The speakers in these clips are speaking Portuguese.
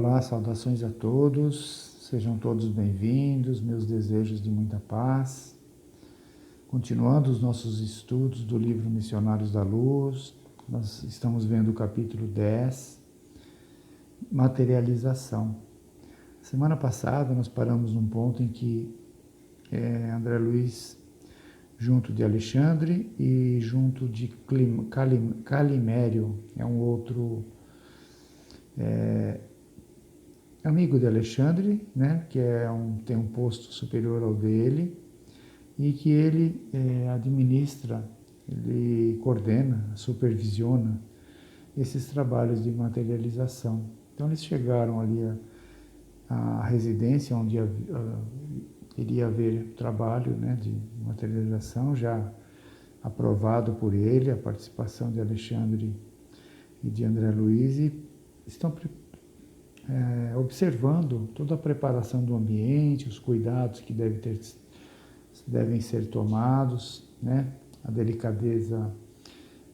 Olá, saudações a todos, sejam todos bem-vindos, meus desejos de muita paz. Continuando os nossos estudos do livro Missionários da Luz, nós estamos vendo o capítulo 10, Materialização. Semana passada nós paramos num ponto em que André Luiz, junto de Alexandre e junto de Calimério, é um outro amigo de Alexandre, né, que tem um posto superior ao dele, e que ele administra, ele coordena, supervisiona esses trabalhos de materialização. Então eles chegaram ali à residência onde iria haver trabalho, né, de materialização, já aprovado por ele, a participação de Alexandre e de André Luiz, e estão observando toda a preparação do ambiente, os cuidados que devem ser tomados, né? A delicadeza,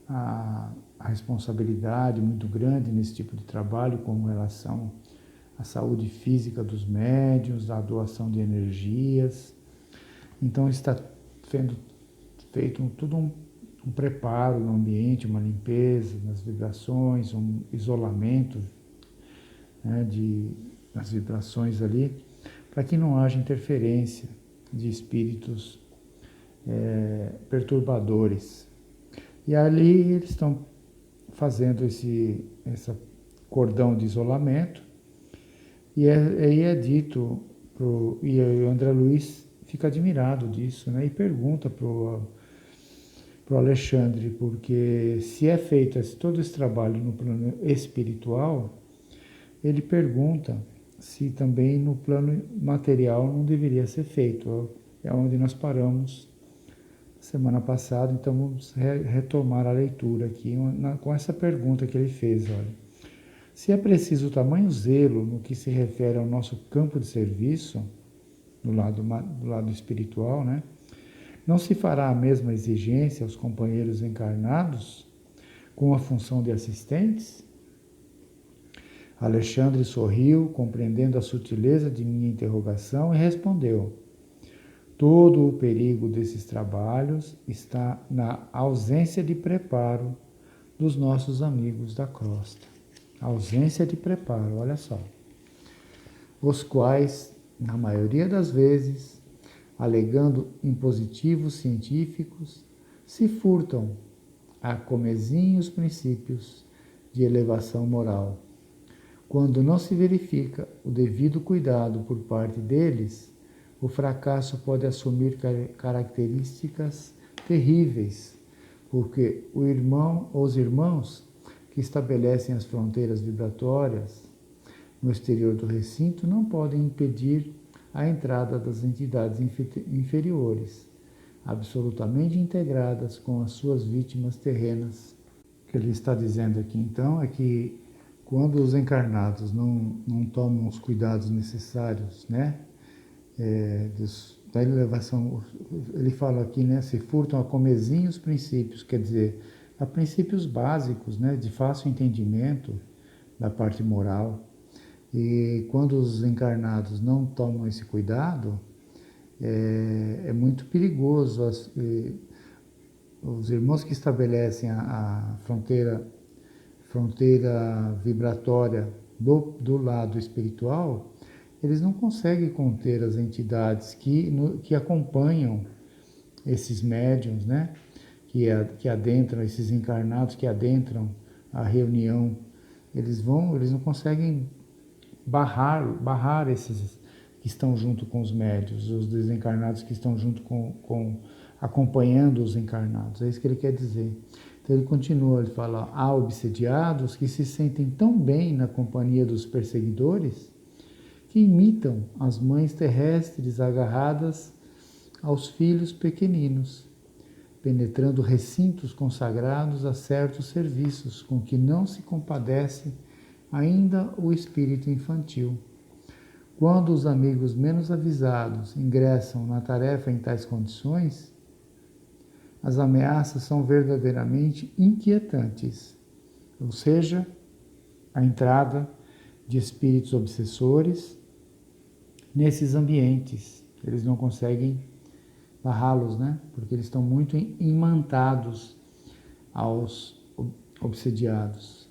a responsabilidade muito grande nesse tipo de trabalho com relação à saúde física dos médiuns, à doação de energias. Então está sendo feito todo um preparo no ambiente, uma limpeza nas vibrações, um isolamento, né, das vibrações ali, para que não haja interferência de espíritos perturbadores. E ali eles estão fazendo esse cordão de isolamento, e aí é dito, e o André Luiz fica admirado disso, né, e pergunta para o Alexandre, porque se é feito todo esse trabalho no plano espiritual, ele pergunta se também no plano material não deveria ser feito. É onde nós paramos semana passada, então vamos retomar a leitura aqui com essa pergunta que ele fez. Olha, se é preciso tamanho zelo no que se refere ao nosso campo de serviço, do lado espiritual, né? Não se fará a mesma exigência aos companheiros encarnados com a função de assistentes? Alexandre sorriu, compreendendo a sutileza de minha interrogação, e respondeu: todo o perigo desses trabalhos está na ausência de preparo dos nossos amigos da crosta. Ausência de preparo, olha só. Os quais, na maioria das vezes, alegando impositivos científicos, se furtam a comezinhos princípios de elevação moral. Quando não se verifica o devido cuidado por parte deles, o fracasso pode assumir características terríveis, porque os irmãos que estabelecem as fronteiras vibratórias no exterior do recinto não podem impedir a entrada das entidades inferiores, absolutamente integradas com as suas vítimas terrenas. O que ele está dizendo aqui, então, é que quando os encarnados não tomam os cuidados necessários, né, da elevação, ele fala aqui, né, se furtam a comezinhos princípios, quer dizer, a princípios básicos, né, de fácil entendimento da parte moral. E quando os encarnados não tomam esse cuidado, é muito perigoso. Os irmãos que estabelecem a fronteira vibratória do lado espiritual, eles não conseguem conter as entidades que acompanham esses médiuns, né? Que adentram, esses encarnados que adentram a reunião. Eles não conseguem barrar esses que estão junto com os médiuns, os desencarnados que estão junto acompanhando os encarnados. É isso que ele quer dizer. Então ele continua, ele fala: há obsediados que se sentem tão bem na companhia dos perseguidores que imitam as mães terrestres agarradas aos filhos pequeninos, penetrando recintos consagrados a certos serviços com que não se compadece ainda o espírito infantil. Quando os amigos menos avisados ingressam na tarefa em tais condições, as ameaças são verdadeiramente inquietantes, ou seja, a entrada de espíritos obsessores nesses ambientes. Eles não conseguem barrá-los, né? Porque eles estão muito imantados aos obsediados.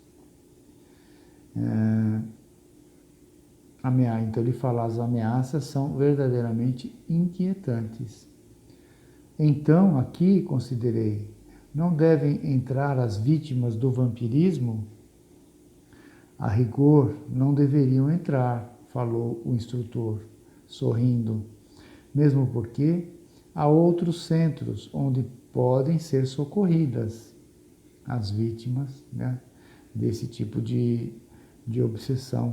Então ele fala, as ameaças são verdadeiramente inquietantes. Então, aqui considerei, não devem entrar as vítimas do vampirismo? A rigor, não deveriam entrar, falou o instrutor, sorrindo, mesmo porque há outros centros onde podem ser socorridas as vítimas, né, desse tipo de obsessão,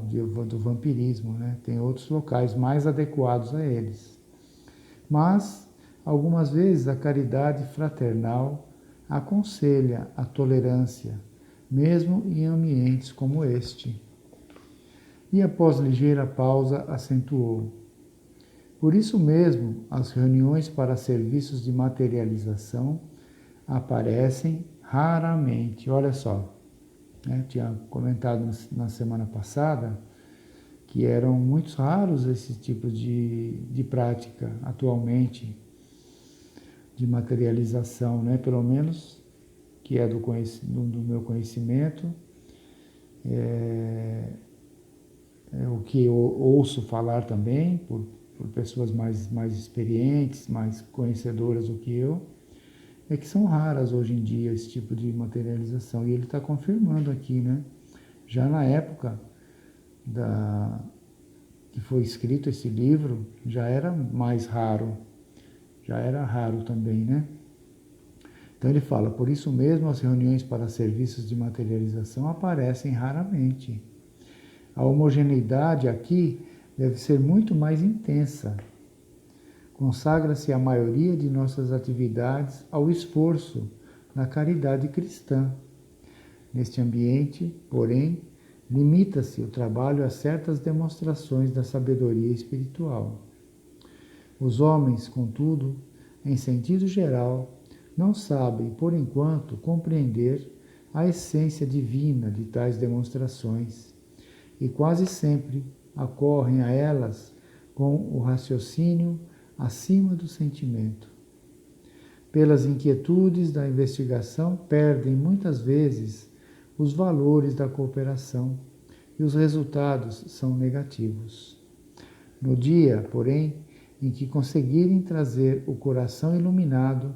do vampirismo, né? Tem outros locais mais adequados a eles. Mas, algumas vezes, a caridade fraternal aconselha a tolerância, mesmo em ambientes como este. E após ligeira pausa, acentuou. Por isso mesmo, as reuniões para serviços de materialização aparecem raramente. Olha só, né? Tinha comentado na semana passada que eram muito raros esse tipo de prática atualmente, de materialização, né? Pelo menos que é do meu conhecimento, é o que eu ouço falar também por pessoas mais experientes, mais conhecedoras do que eu, é que são raras hoje em dia esse tipo de materialização. E ele está confirmando aqui, né? Já na época que foi escrito esse livro, já era mais raro, já era raro também, né? Então ele fala, por isso mesmo as reuniões para serviços de materialização aparecem raramente. A homogeneidade aqui deve ser muito mais intensa. Consagra-se a maioria de nossas atividades ao esforço na caridade cristã. Neste ambiente, porém, limita-se o trabalho a certas demonstrações da sabedoria espiritual. Os homens, contudo, em sentido geral, não sabem, por enquanto, compreender a essência divina de tais demonstrações e quase sempre acorrem a elas com o raciocínio acima do sentimento. Pelas inquietudes da investigação, perdem muitas vezes os valores da cooperação e os resultados são negativos. No dia, porém, em que conseguirem trazer o coração iluminado,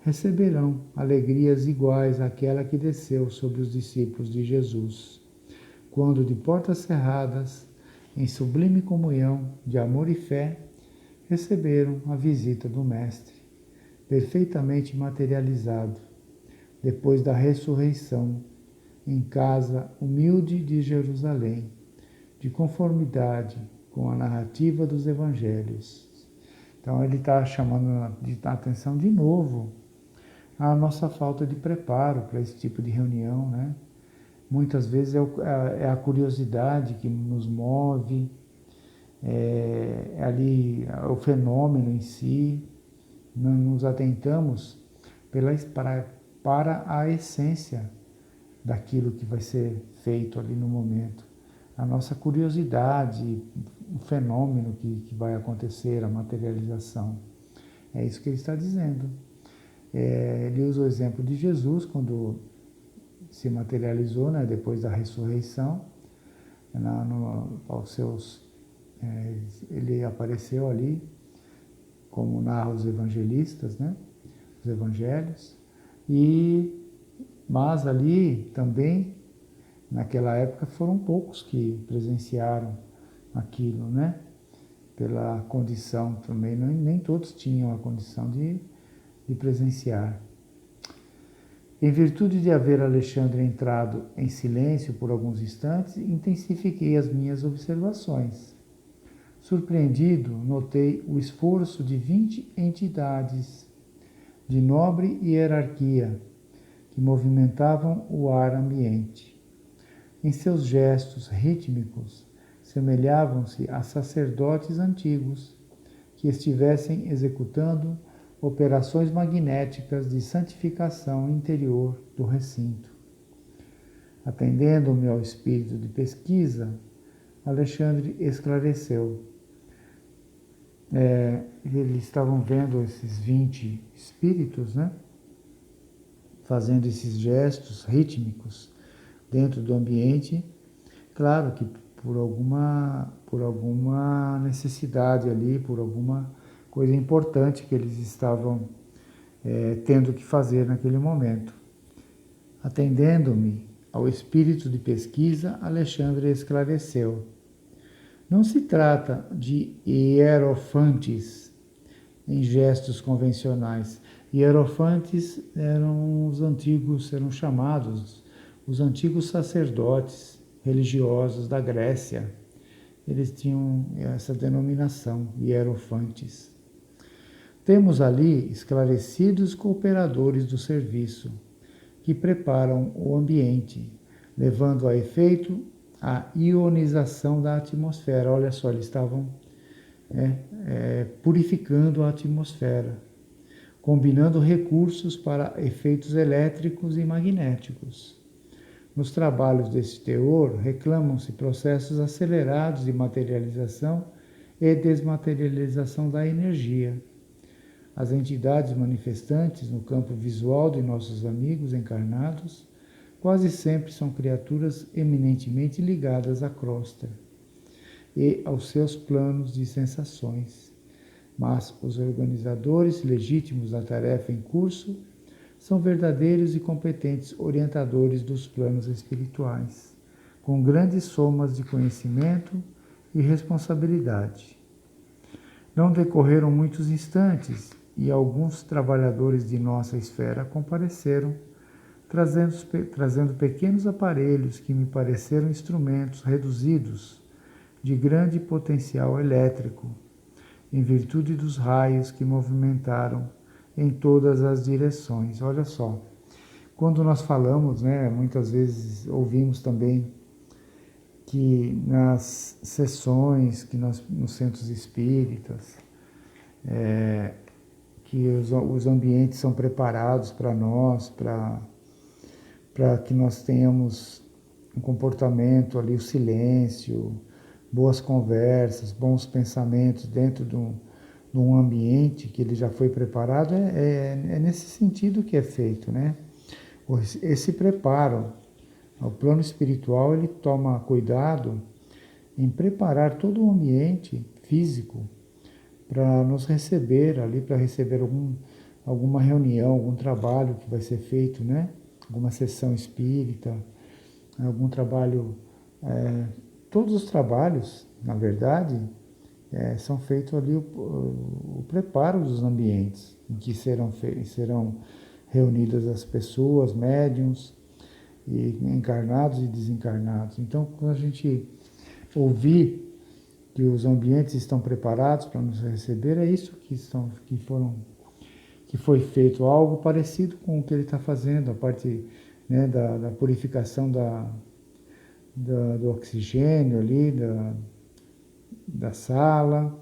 receberão alegrias iguais àquela que desceu sobre os discípulos de Jesus, quando de portas cerradas, em sublime comunhão de amor e fé, receberam a visita do Mestre, perfeitamente materializado, depois da ressurreição, em casa humilde de Jerusalém, de conformidade com a narrativa dos Evangelhos. Então ele está chamando a atenção de novo a nossa falta de preparo para esse tipo de reunião, né? Muitas vezes é a curiosidade que nos move, é ali o fenômeno em si, não nos atentamos para a essência daquilo que vai ser feito ali no momento. A nossa curiosidade, o fenômeno que vai acontecer, a materialização. É isso que ele está dizendo. Ele usa o exemplo de Jesus, quando se materializou, né, depois da ressurreição, ele apareceu ali, como narra os evangelistas, né, os evangelhos, mas ali também, naquela época, foram poucos que presenciaram aquilo, né, pela condição também, nem todos tinham a condição de presenciar. Em virtude de haver Alexandre entrado em silêncio por alguns instantes, intensifiquei as minhas observações. Surpreendido, notei o esforço de 20 entidades de nobre hierarquia que movimentavam o ar ambiente. Em seus gestos rítmicos, semelhavam-se a sacerdotes antigos que estivessem executando operações magnéticas de santificação interior do recinto. Atendendo-me ao espírito de pesquisa, Alexandre esclareceu. Eles estavam vendo esses 20 espíritos, né? Fazendo esses gestos rítmicos dentro do ambiente. Claro que por alguma necessidade ali, por alguma coisa importante que eles estavam tendo que fazer naquele momento. Atendendo-me ao espírito de pesquisa, Alexandre esclareceu. Não se trata de hierofantes em gestos convencionais. Hierofantes eram chamados os antigos sacerdotes religiosos da Grécia. Eles tinham essa denominação, hierofantes. Temos ali esclarecidos cooperadores do serviço, que preparam o ambiente, levando a efeito a ionização da atmosfera. Olha só, eles estavam purificando a atmosfera, combinando recursos para efeitos elétricos e magnéticos. Nos trabalhos desse teor, reclamam-se processos acelerados de materialização e desmaterialização da energia. As entidades manifestantes no campo visual de nossos amigos encarnados quase sempre são criaturas eminentemente ligadas à crosta e aos seus planos de sensações. Mas os organizadores legítimos da tarefa em curso são verdadeiros e competentes orientadores dos planos espirituais, com grandes somas de conhecimento e responsabilidade. Não decorreram muitos instantes e alguns trabalhadores de nossa esfera compareceram, trazendo pequenos aparelhos que me pareceram instrumentos reduzidos de grande potencial elétrico, em virtude dos raios que movimentaram em todas as direções. Olha só, quando nós falamos, muitas vezes ouvimos também que nas sessões, nos centros espíritas, que os ambientes são preparados para nós, para que nós tenhamos um comportamento ali, o silêncio, boas conversas, bons pensamentos dentro de um ambiente que ele já foi preparado, é nesse sentido que é feito, né? Esse preparo, o plano espiritual, ele toma cuidado em preparar todo o ambiente físico para nos receber ali, para receber alguma reunião, algum trabalho que vai ser feito, né? Alguma sessão espírita, algum trabalho. Todos os trabalhos, na verdade, são feitos ali o preparo dos ambientes em que serão reunidas as pessoas, médiuns, e encarnados e desencarnados. Então, quando a gente ouvir que os ambientes estão preparados para nos receber, é isso que foi feito, algo parecido com o que ele está fazendo, a parte da purificação do oxigênio ali, da sala,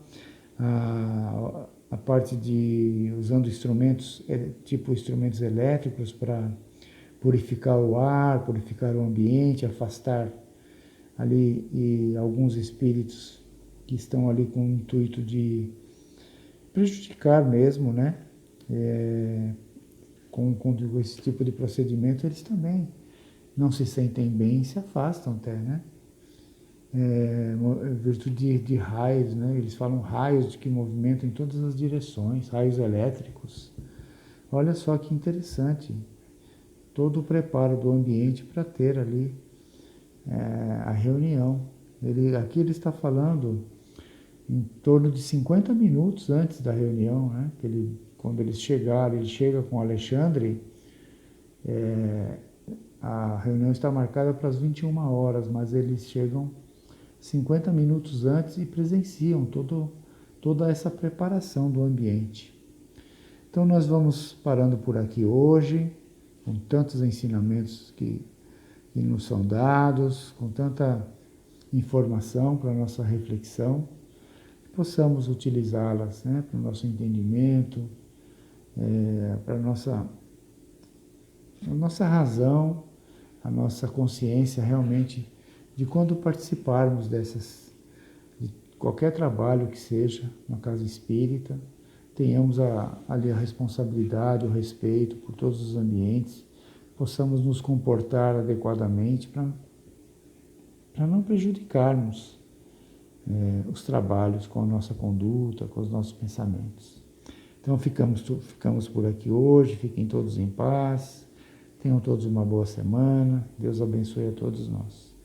a parte de usando instrumentos, tipo instrumentos elétricos para purificar o ar, purificar o ambiente, afastar ali e alguns espíritos que estão ali com o intuito de prejudicar mesmo, né? Com esse tipo de procedimento, eles também não se sentem bem e se afastam até, né? Virtude de raios, né? Eles falam raios que movimentam em todas as direções, raios elétricos. Olha só que interessante, todo o preparo do ambiente para ter ali a reunião. Aqui ele está falando em torno de 50 minutos antes da reunião, né? Quando eles chegaram, ele chega com Alexandre, a reunião está marcada para as 21 horas, mas eles chegam 50 minutos antes e presenciam toda essa preparação do ambiente. Então nós vamos parando por aqui hoje, com tantos ensinamentos que nos são dados, com tanta informação para a nossa reflexão, que possamos utilizá-las, né, para o nosso entendimento, para a nossa razão, a nossa consciência realmente de quando participarmos de qualquer trabalho que seja na casa espírita, tenhamos ali a responsabilidade, o respeito por todos os ambientes, possamos nos comportar adequadamente para não prejudicarmos os trabalhos com a nossa conduta, com os nossos pensamentos. Então ficamos por aqui hoje, fiquem todos em paz, tenham todos uma boa semana, Deus abençoe a todos nós.